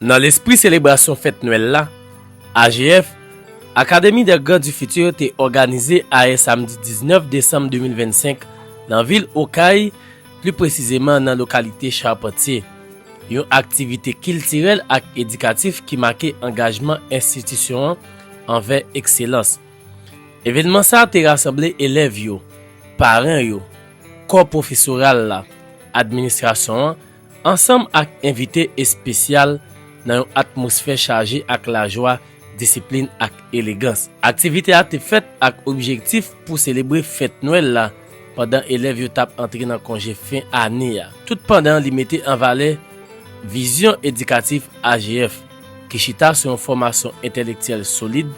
Dans l'esprit célébration fête Noël là, AGF, Académie des Grands du Futur t'est organisé à samedi 19 décembre 2025 dans la ville Okaï, plus précisément dans la localité Charpentier. Une activité culturelle et éducative qui marquait engagement institution envers excellence. Événement ça a rassemblé élèves yo, parents yo, corps professoral là, administration ensemble avec invités spécial dans une atmosphère chargée avec la joie, discipline et élégance. Activité a été faite avec objectif pour célébrer fête Noël là pendant élèves yo tap entré dans congé fin année. Tout pendant li mette en valeur vision éducative AGF qui chita sur une formation intellectuelle solide,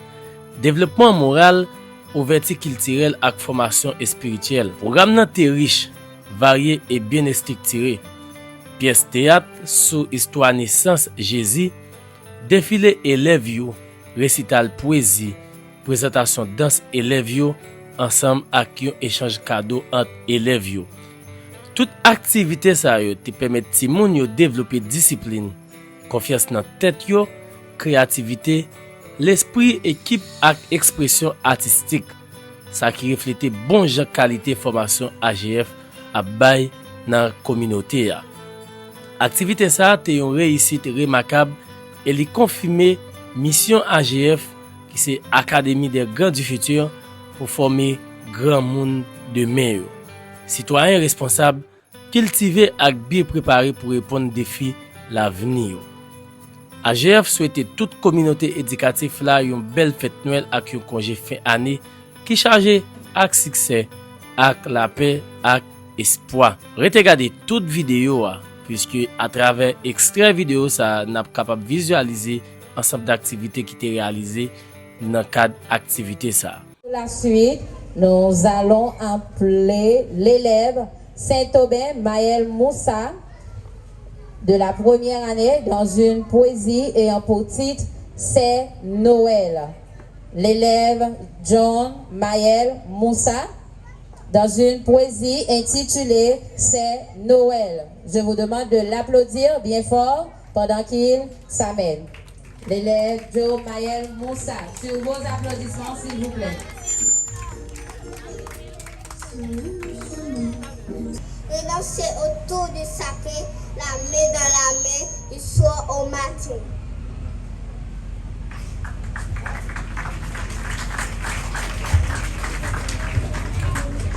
développement moral, ouverture culturelle et formation spirituelle. Programme nan te riche, varié et bien structuré. Pièce théâtre sous histoire naissance Jésus, défilé élèves yo, récital poésie, présentation danse élèves yo, ensemble avec un échange cadeau entre élèves yo. Toute activité ça yo te permet ti moun yo développer discipline, confiance dans tête yo, créativité, l'esprit équipe ak expression artistique. Ça qui reflète bon jan qualité formation AGF à bay dans communauté ya. Activité ça te une réussite remarquable et li confirmer mission AGF qui c'est Académie des Grands du Futur pour former grand monde demain. Citoyens responsables, cultivés et bien préparés pour répondre aux défis l'avenir. AGF souhaite toute communauté éducative là une belle fête Noël avec un congé fin année qui chargé avec succès, avec la paix, avec espoir. Regardez toute vidéo puisque à travers extrait vidéo ça n'a capable visualiser ensemble d'activités qui étaient réalisées dans le cadre d'activité ça. Pour la suite, nous allons appeler l'élève Saint-Aubin Maël Moussa de la première année dans une poésie ayant pour titre C'est Noël. L'élève John Maël Moussa dans une poésie intitulée C'est Noël. Je vous demande de l'applaudir bien fort pendant qu'il s'amène. L'élève John Maël Moussa, sur vos applaudissements s'il vous plaît. Et danser autour du saké, la main dans la main, du soir au matin.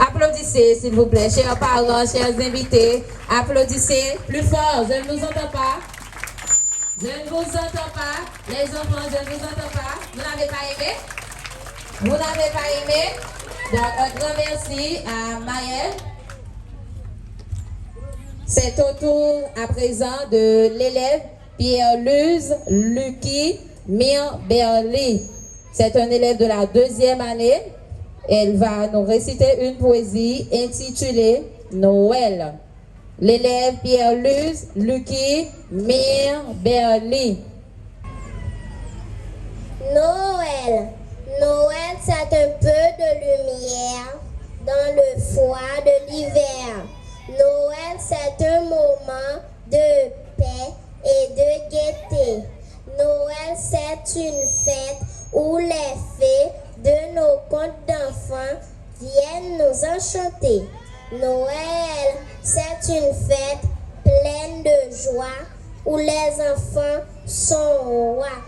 Applaudissez s'il vous plaît, chers parents, chers invités. Applaudissez plus fort, je ne vous entends pas. Je ne vous entends pas. Les enfants, je ne vous entends pas. Vous n'avez pas aimé? Vous n'avez pas aimé? Donc, un grand merci à Maël. C'est au tour à présent de l'élève Pierre-Luz Lucky Mirberly. C'est un élève de la deuxième année. Elle va nous réciter une poésie intitulée Noël. L'élève Pierre-Luz Lucky Mirberly. Noël. Noël, c'est un peu de lumière dans le froid de l'hiver. Noël, c'est un moment de paix et de gaieté. Noël, c'est une fête où les fées de nos contes d'enfants viennent nous enchanter. Noël, c'est une fête pleine de joie où les enfants sont rois.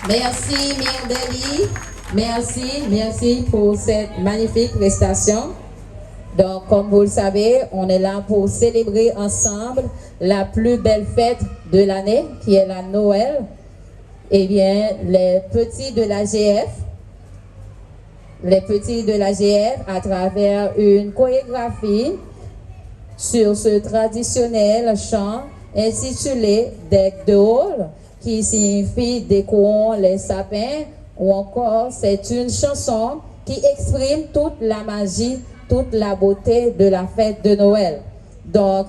Merci Mirberly. Merci pour cette magnifique prestation. Donc, comme vous le savez, on est là pour célébrer ensemble la plus belle fête de l'année, qui est la Noël. Eh bien, les petits de l'AGF, à travers une chorégraphie sur ce traditionnel chant intitulé Deck the Hall, qui signifie décorons les sapins, ou encore c'est une chanson qui exprime toute la magie, toute la beauté de la fête de Noël. Donc,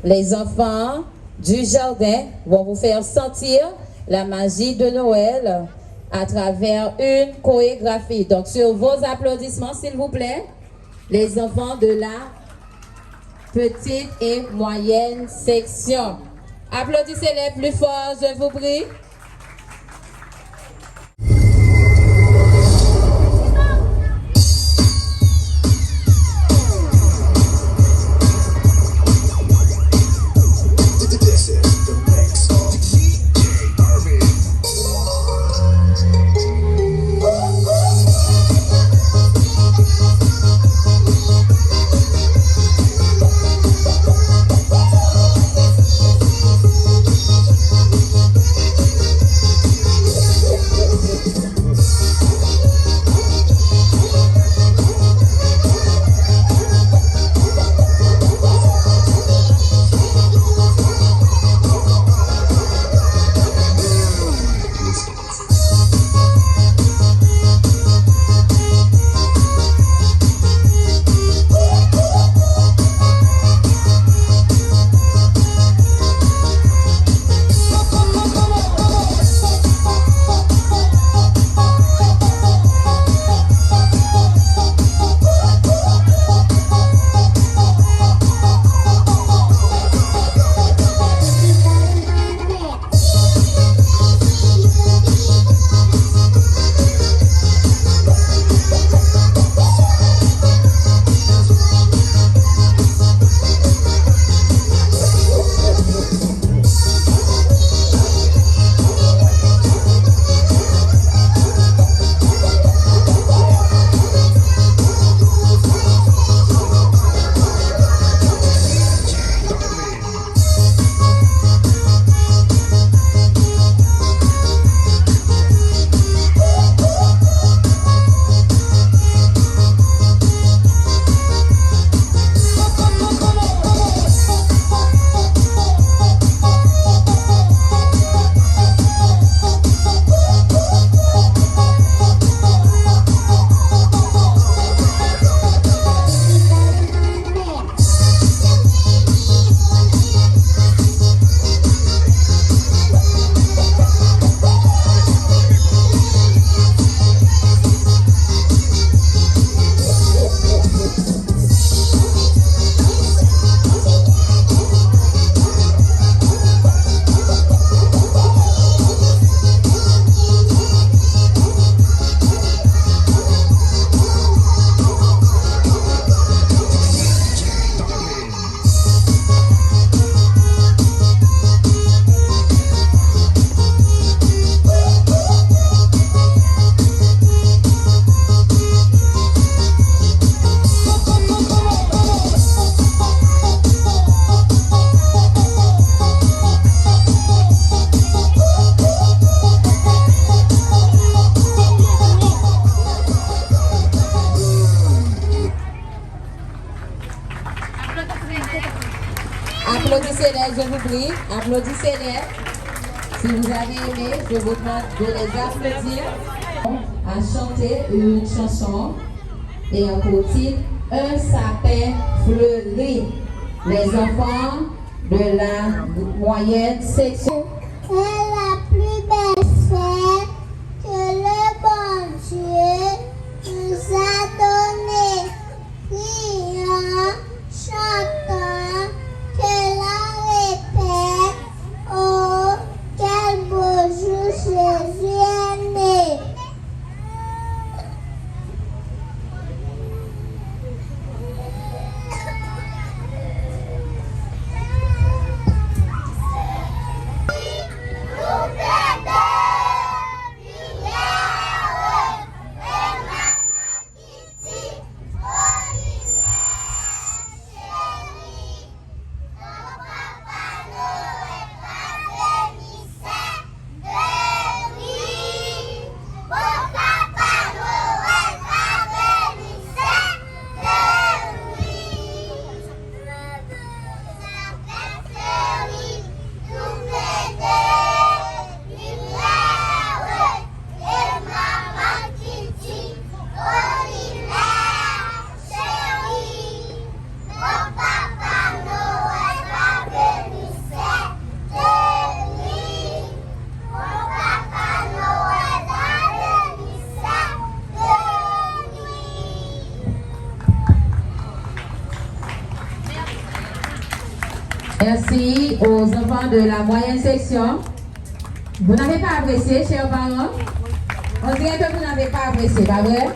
les enfants du jardin vont vous faire sentir la magie de Noël à travers une chorégraphie. Donc, sur vos applaudissements, s'il vous plaît, les enfants de la petite et moyenne section. Applaudissez-les plus fort, je vous prie. Applaudissez-les, je vous prie. Applaudissez-les. Si vous avez aimé, je vous demande de les applaudir. À chanter une chanson et un titre, un sapin fleuri. Les enfants de la moyenne section. C'est la plus belle fête que le bon Dieu nous a donnée. Prions, chantons, que la répète. Oh, quel beau jour Jésus est né. Merci aux enfants de la moyenne section. Vous n'avez pas apprécié, chers parents? On dirait que vous n'avez pas apprécié, pas vrai?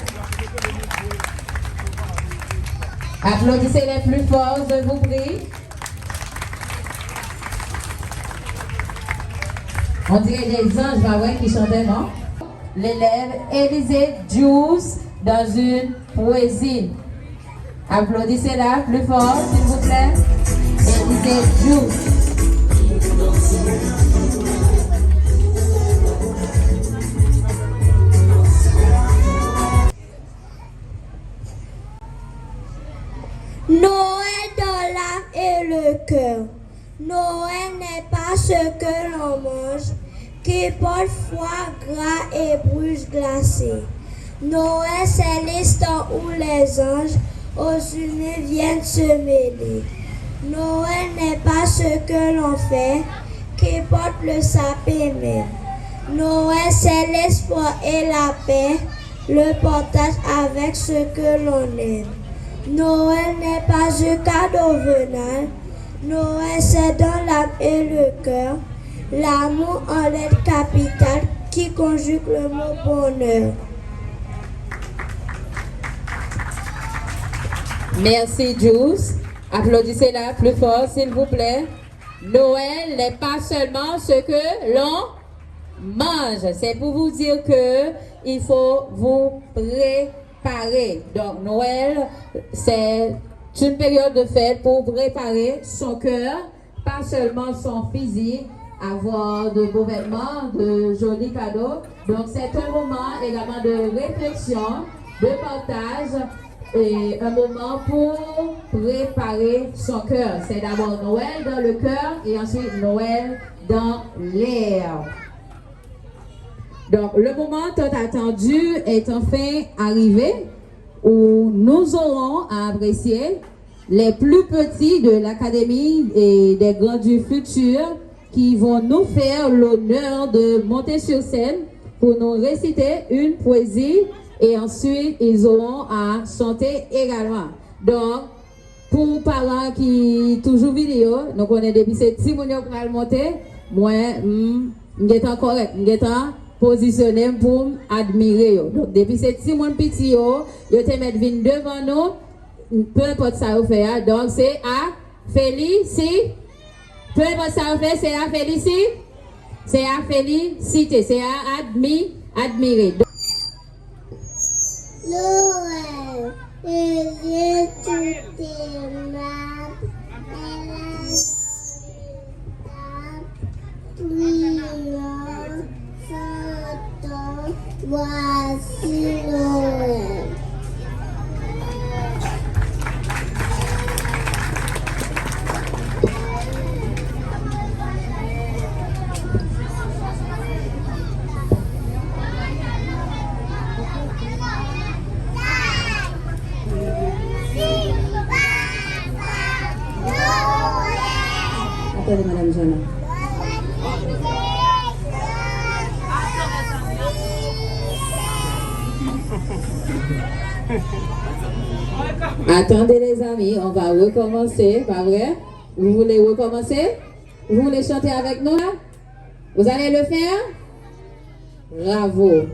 Applaudissez les plus forts, je vous prie. On dirait des anges, pas vrai, qui chantaient, non? L'élève Élisée Juice dans une poésie. Applaudissez-la plus fort, s'il vous plaît. Élisée Juice. Noël dans l'âme et le cœur. Noël n'est pas ce que l'on mange, qui porte foie gras et bruges glacées. Noël, c'est l'instant où les anges aux unis viennent se mêler. Noël n'est pas ce que l'on fait, qui porte le sapin même. Noël, c'est l'espoir et la paix, le partage avec ceux que l'on aime. Noël n'est pas un cadeau venal. Noël, c'est dans l'âme et le cœur, l'amour en lettre capitale qui conjugue le mot bonheur. Merci, Juice. Applaudissez-la plus fort, s'il vous plaît. Noël n'est pas seulement ce que l'on mange. C'est pour vous dire que il faut vous préparer. Donc, Noël, c'est une période de fête pour préparer son cœur, pas seulement son physique, avoir de beaux vêtements, de jolis cadeaux. Donc, c'est un moment également de réflexion, de partage et un moment pour préparer son cœur. C'est d'abord Noël dans le cœur et ensuite Noël dans l'air. Donc, le moment tant attendu est enfin arrivé où nous aurons à apprécier les plus petits de l'Académie et des grands du futur qui vont nous faire l'honneur de monter sur scène pour nous réciter une poésie et ensuite ils auront à chanter également. Donc, pour parents qui toujours vidéo, nous connaissons depuis ces petits mounions pour le monter, moi, je suis correct, je suis positionné pour admirer. Donc, depuis ces petits mounions petits, je te mets devant nous, peu importe ça vous fait. Donc, c'est à féliciter. Peu importe ça vous fait, c'est à féliciter. C'est à féliciter, c'est à admirer. Noël, les yeux tout aimables, prions, chantons, voici Noël. Attendez, Madame Jana. Attendez les amis, on va recommencer, pas vrai? Vous voulez recommencer? Vous voulez chanter avec nous là? Vous allez le faire? Bravo!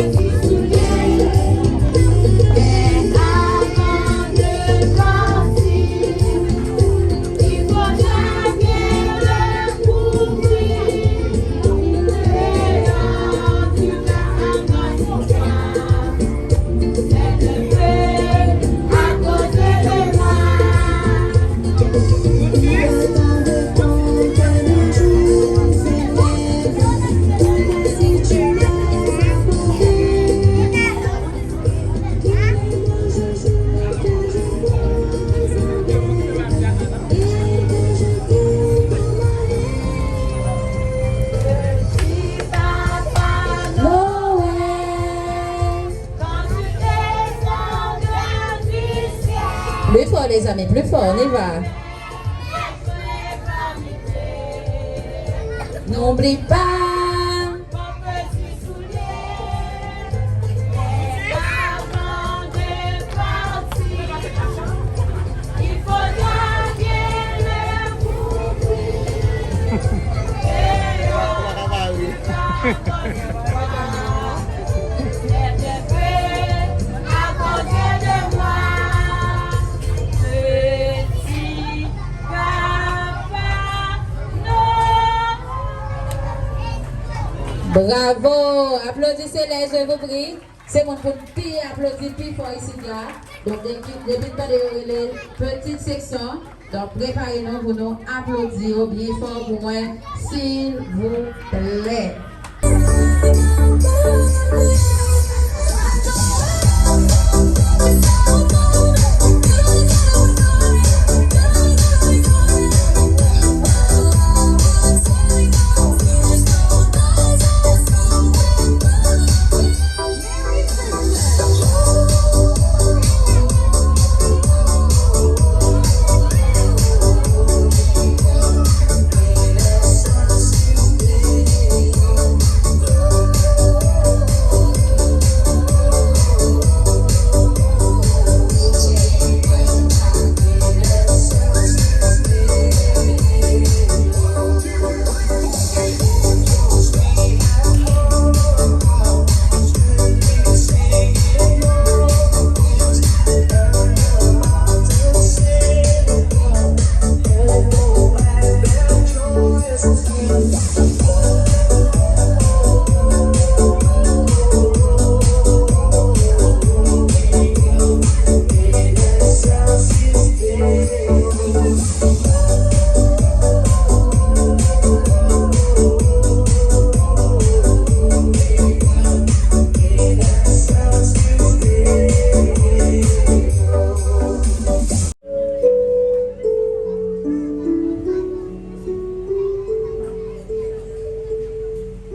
Thank you. Plus fort les amis, plus fort, on y va. N'oublie pas. Bravo! Applaudissez-les, je vous prie. C'est mon petit applaudissement plus fort ici là. Donc, depuis les petites sections, donc préparez-nous pour nous applaudir bien fort pour moi, s'il vous plaît.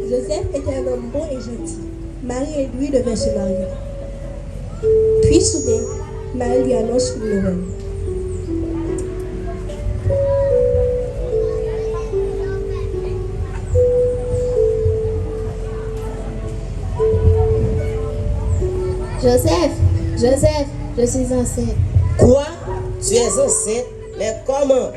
Joseph était un homme bon et gentil. Marie et lui devaient se marier. Puis soudain, Marie lui annonce une nouvelle. Joseph, je suis enceinte. Quoi? Tu es enceinte? Mais comment?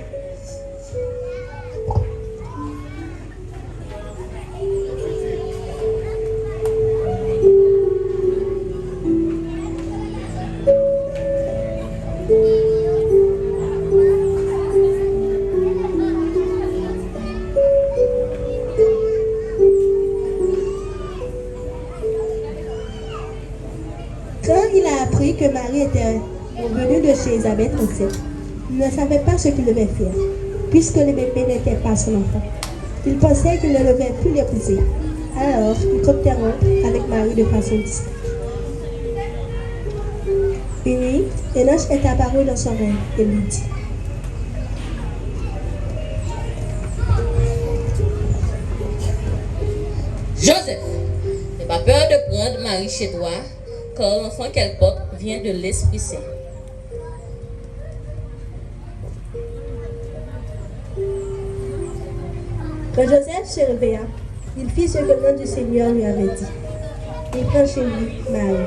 Quand il a appris que Marie était revenue de chez Elisabeth enceinte, il ne savait pas ce qu'il devait faire, puisque le bébé n'était pas son enfant. Il pensait qu'il ne devait plus l'épouser. Alors, il comptait rompre avec Marie de façon discrète. Une nuit, un ange est apparu dans son rêve et lui dit: Joseph, n'aie pas peur de prendre Marie chez toi, car l'enfant qu'elle porte vient de l'Esprit Saint. Quand Joseph se réveilla, il fit ce que l'ange du Seigneur lui avait dit. Il prend chez lui Marie.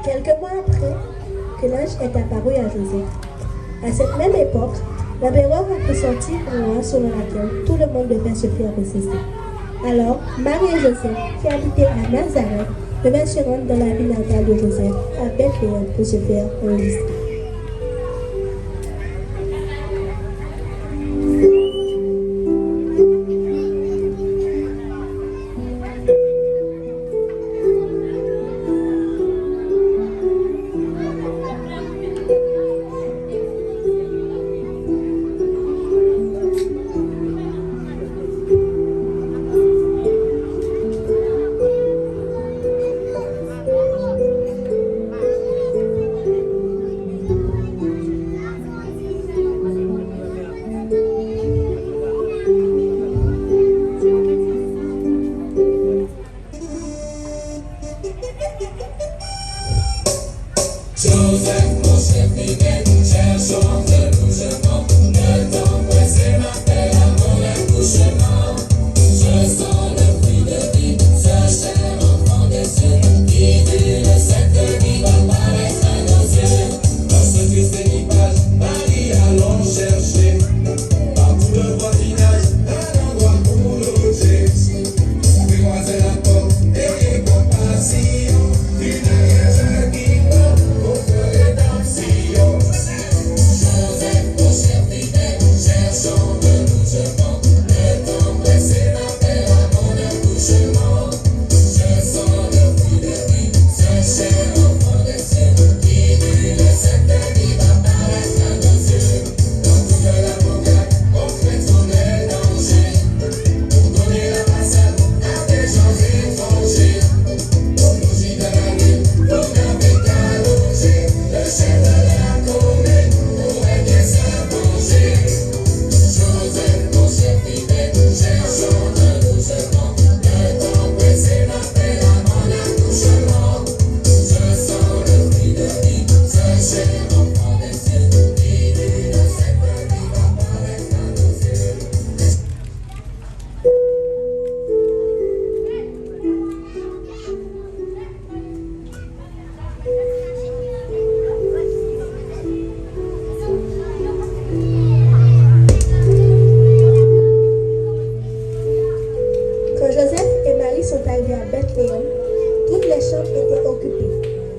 Quelques mois après que l'ange est apparu à Joseph. À cette même époque, l'empereur a pressenti une loi selon laquelle tout le monde devait se faire baptiser. Alors, Marie et Joseph, qui habitaient à Nazareth, devaient se rendre dans la ville natale de Joseph, à Bethléem, pour se faire enregistrer.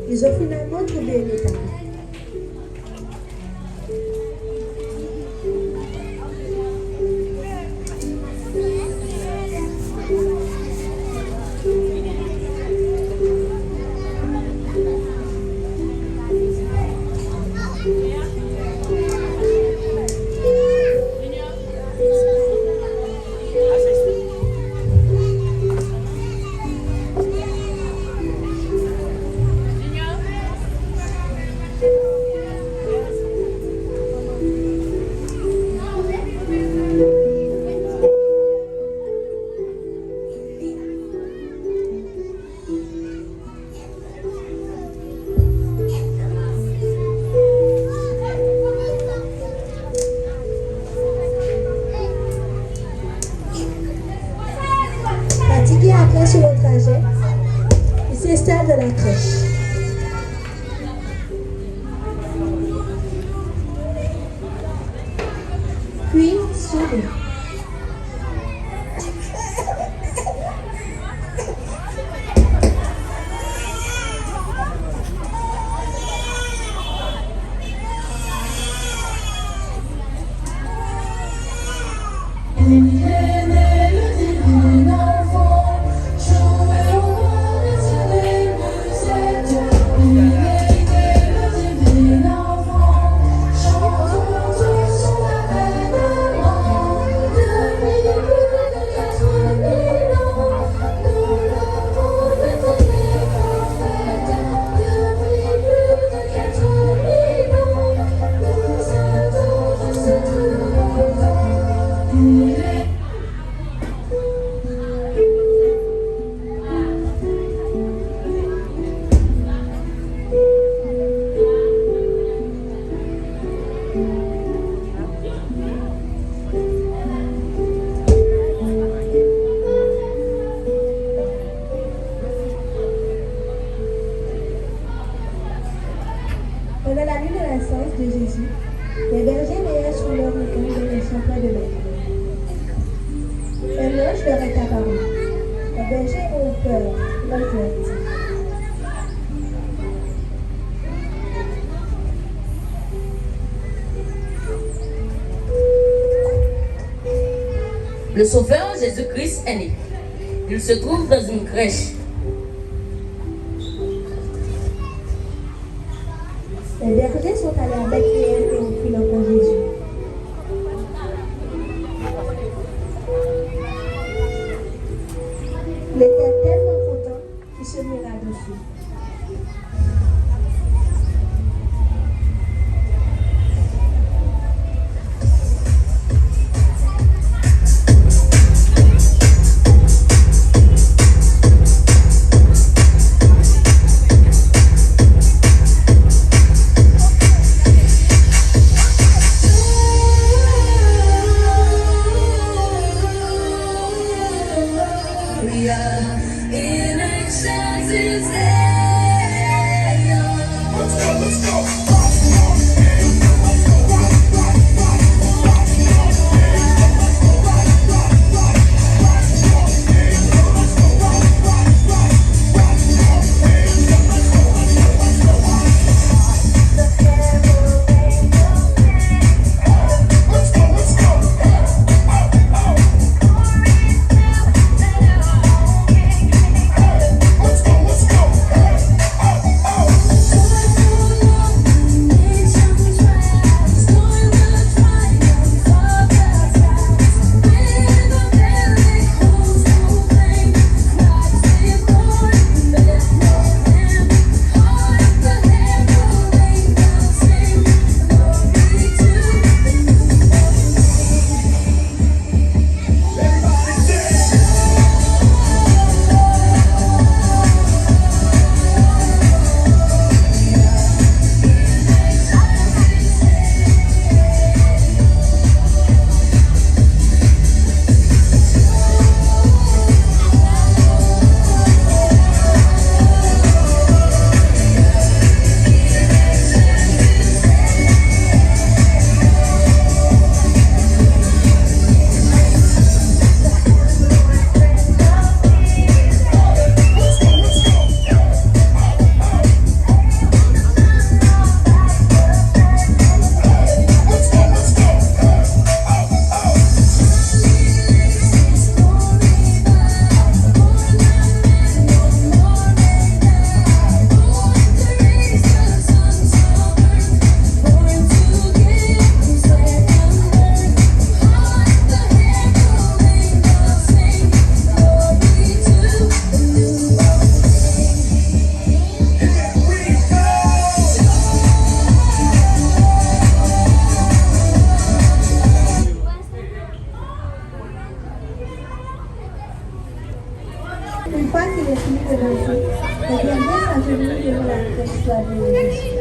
Ils ont finalement trouvé une étape. Fatigué après sur le trajet, il s'installe dans la crèche. Puis sourit. naissance de Jésus, les bergers veillèrent sur leur mouton de laissant plein de lait. Un ange leur est apparu. Les bergers ont peur, l'enquête. Le Sauveur Jésus-Christ est né. Il se trouve dans une crèche. Les bergers sont allés à Bethléem et ont pris l'enfant Jésus. Il était tellement content qu'il se mit là-dessus. Une fois qu'il est fini de danser, les bergers s'agenouillent devant la crèche pour adorer Jésus.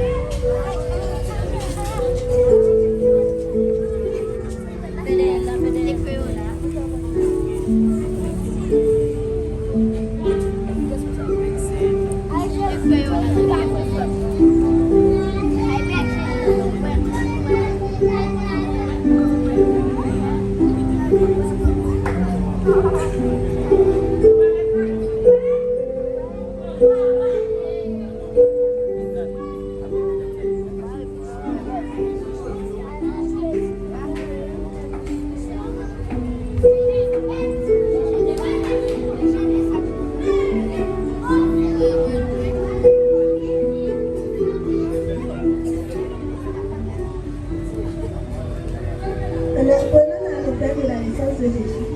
En apprenant la nouvelle de la naissance de Jésus,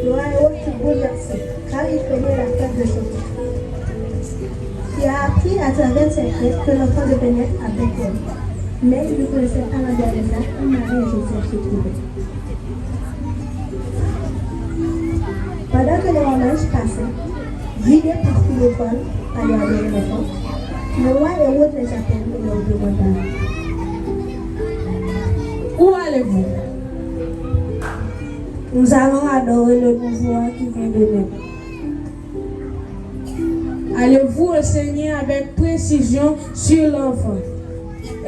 le roi Hérode fut bouleversé, car il craignait la fête de son fils. Il a appris à travers ses fêtes que l'enfant devait naître à Bethléem, mais il ne connaissait pas l'endroit exact où Marie et Joseph se trouvaient. Pendant que les horloges passaient, guidés par Philophone, aller adorer l'enfant, le roi Hérode les appelle et leur demanda: Où allez-vous? Nous allons adorer le nouveau qui vient de naître. Allez-vous enseigner avec précision sur l'enfant?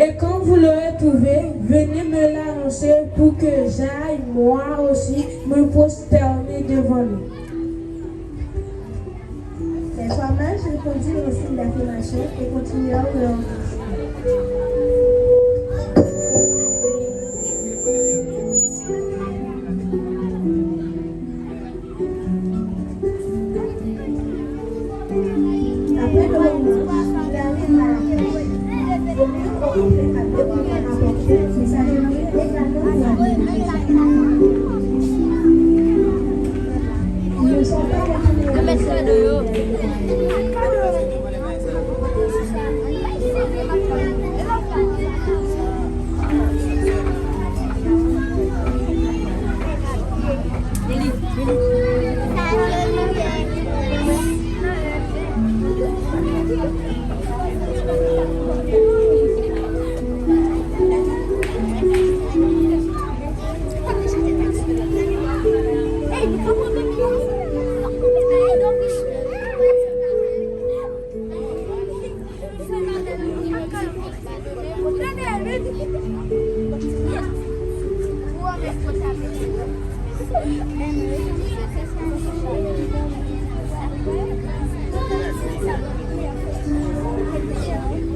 Et quand vous l'aurez trouvée, venez me l'annoncer pour que j'aille, moi aussi, me prosterner devant lui. Les trois mages répondirent au signe d'affirmation et continuèrent leur Après le moment, il arrive à la crèche. Le maître rencontre à deux pour apporter, mais sa journée également pour Ils ne sont pas retournés.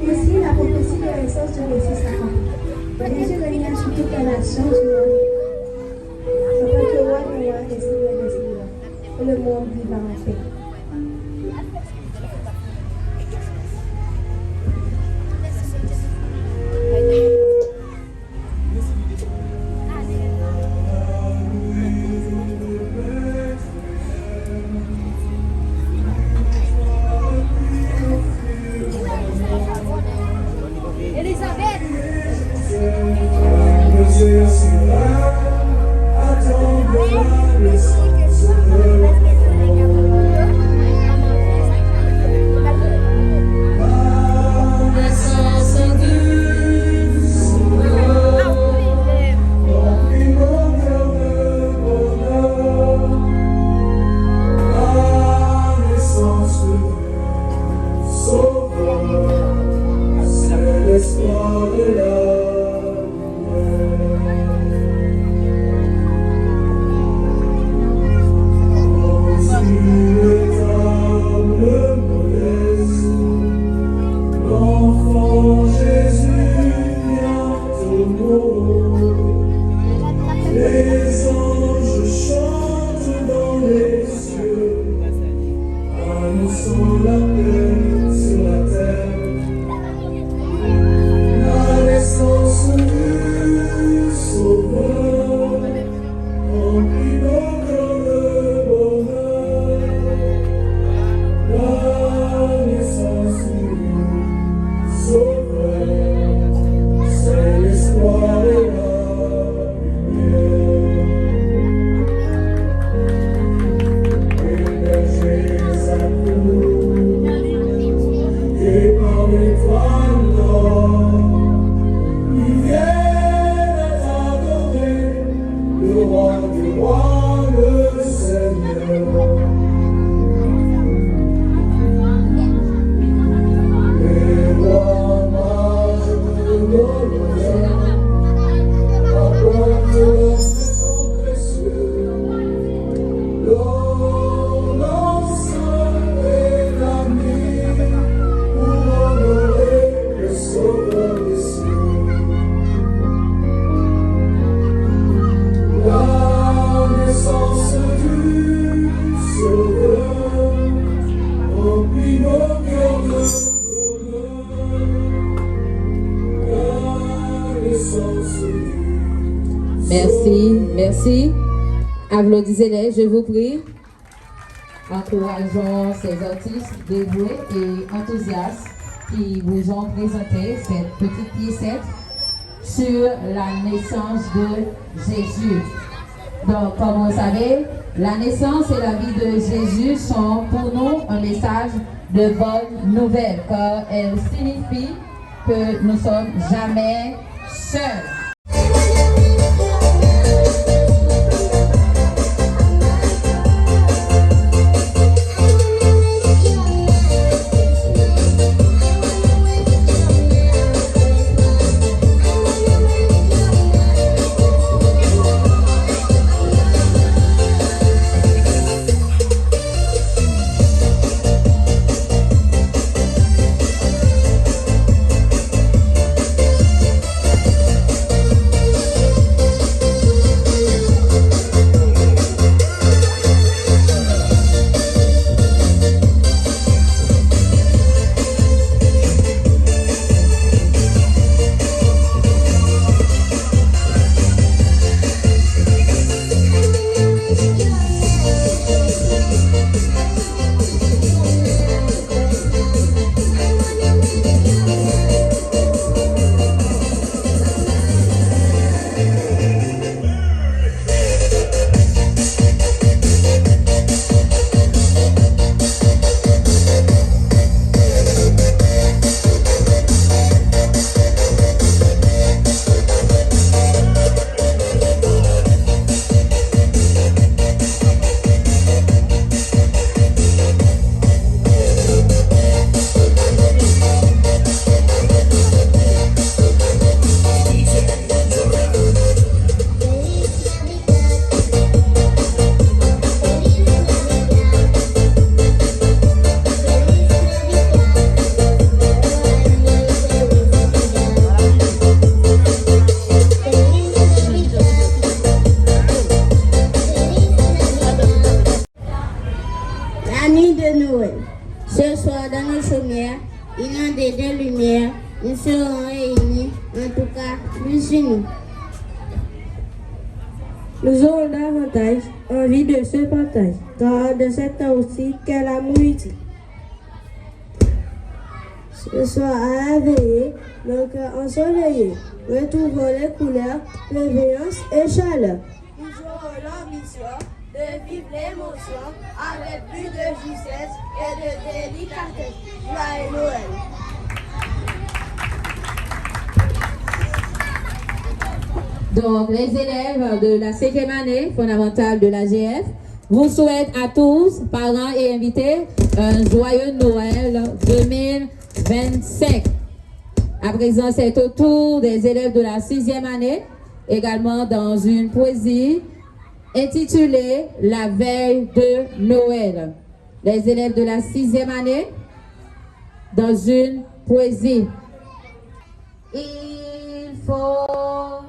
Ainsi, la prophétie de la naissance du Messie s'accomplit. Jésus régna sur toute la nation du monde. En tant que roi des rois et seigneur des seigneurs, et le monde vivra en paix. Merci. Applaudissez-les, je vous prie. Encourageons ces artistes dévoués et enthousiastes qui vous ont présenté cette petite piécette sur la naissance de Jésus. Donc, comme vous savez, la naissance et la vie de Jésus sont pour nous un message de bonne nouvelle, car elle signifie que nous ne sommes jamais seuls. dans nos chaumières, inondés de lumière, nous serons réunis, en tout cas plus unis. Nous aurons davantage envie de ce partage, car de cet temps aussi qu'est l'amour utile. Ce soir à la veillée, nos cœurs ensoleillés, retrouvons les couleurs, bienveillance et chaleur. Nous aurons l'ambition de vivre l'émotion avec plus de justesse et de délicatesse. Joyeux Noël! Donc, les élèves de la 5e année fondamentale de l'AGF vous souhaitent à tous, parents et invités, un joyeux Noël 2025. À présent, c'est au tour des élèves de la 6e année, également dans une poésie intitulée La veille de Noël. Les élèves de la 6e année, dans une poésie. Il faut...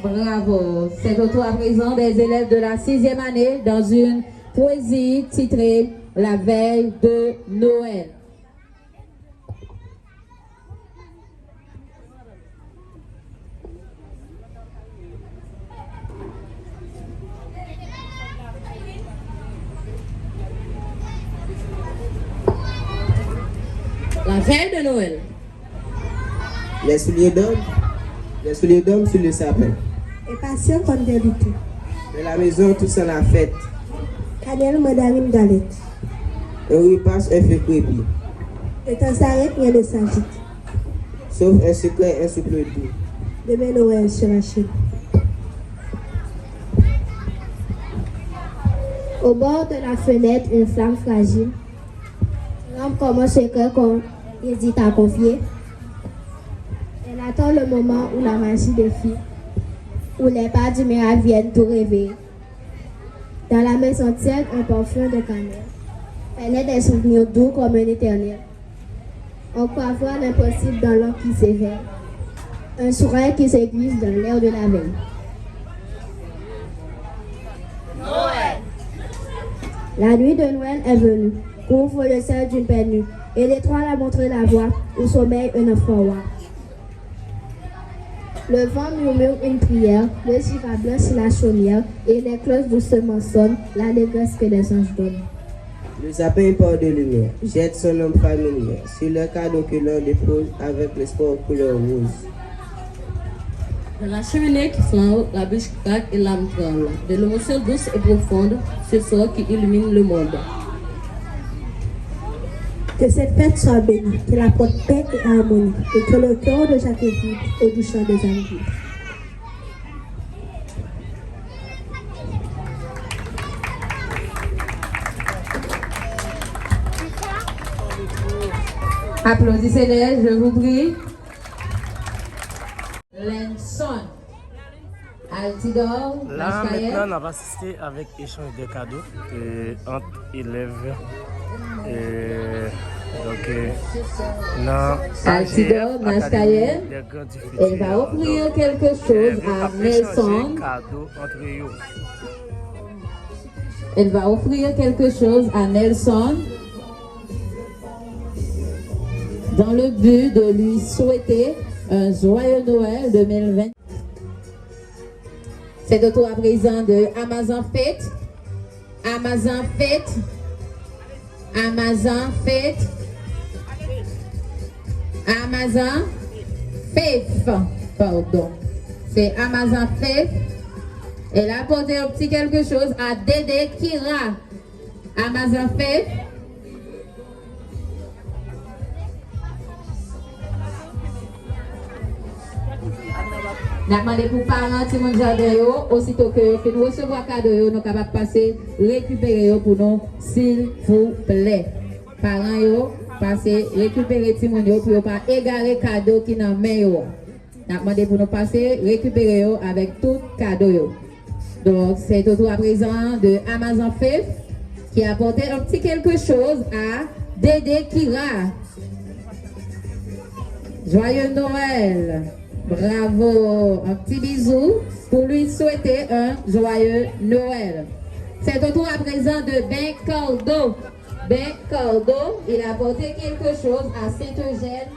Bravo. C'est au tour à présent des élèves de la 6e année dans une poésie titrée La veille de Noël. La veille de Noël. Les souliers d'homme sur le sapin. Et patient comme des luttes. De la maison, tous en la fête. Cannelle, mandarine, galette. Un repas, un feu crépi. Le temps s'arrête, rien ne s'agite. Sauf un secret, un souffle doux. Demain, Noël sera chaud. Au bord de la fenêtre, une flamme fragile. L'homme commence ce cœur qu'on hésite à confier. Elle attend le moment où la magie défile, où les pas du miracle viennent tout réveiller. Dans la maison tiède, un parfum de cannelle. Elle est des souvenirs doux comme un éternel. On croit voir l'impossible dans l'homme qui s'éveille. Un sourire qui s'aiguise dans l'air de la veille. La nuit de Noël est venue, couvre le ciel d'une paix nue, et l'étoile a montré la voie où sommeille un enfant roi. Le vent murmure une prière, le givre blanc sur la chaumière, et les cloches doucement sonnent, l'allégresse que les anges donnent. Le sapin part de lumière, jette son homme familier sur le cadeau que l'on dépose avec l'espoir couleur rose. De la cheminée qui flambe, la bûche craque et l'âme tremble. De l'émotion douce et profonde, ce soir qui illumine le monde. Que cette fête soit bénie, qu'elle apporte paix et harmonie, et que le cœur de chaque vie au doux chant des âmes vives. Applaudissez-les, je vous prie. Lenson, Altidor, Là, Mascayen. maintenant, on va assister avec échange de cadeaux entre élèves. Altidor, Mascayen. Elle va offrir quelque chose à Nelson. Elle va offrir quelque chose à Nelson dans le but de lui souhaiter un joyeux Noël 2020. C'est au tour à présent de Amazon Fête. Amazon Fête. Amazon Fête. Amazon Fête. Pardon. C'est Amazon Fête. Elle a apporté un petit quelque chose à Dédé Kira. Amazon Fête. Nous avons demandé pour parents de mon jardin, aussitôt que nous recevons un cadeau, nous sommes capables de passer, récupérer pour nous, s'il vous plaît. Parents, passer, récupérer les gens pour ne pas égarer le cadeau qui est dans la main. Nous avons demandé pour nous passer, récupérer avec tout cadeau. Donc, c'est au tour à présent de Amazon Faith qui a apporté un petit quelque chose à Dédé Kira. Joyeux Noël! Bravo! Un petit bisou pour lui souhaiter un joyeux Noël. C'est au tour à présent de Ben Cordo. Ben Cardo, il a apporté quelque chose à Saint-Eugène.